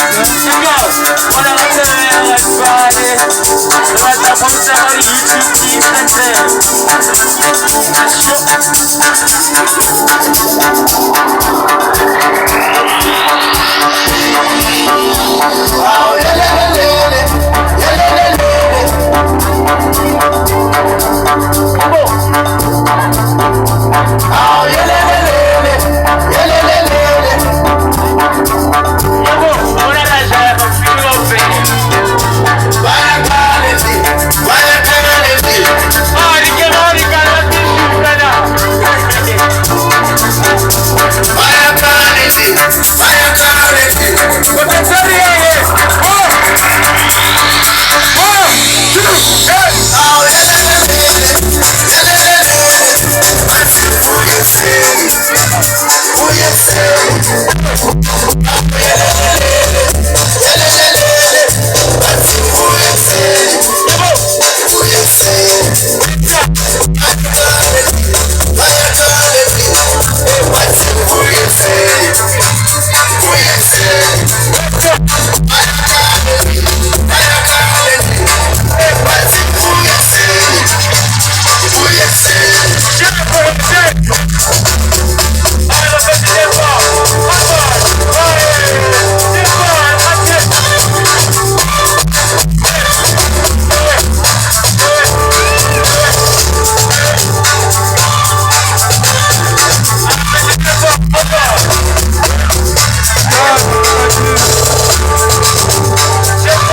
You go. What I tell you like Friday. What I put somebody YouTube keys and say. That's you.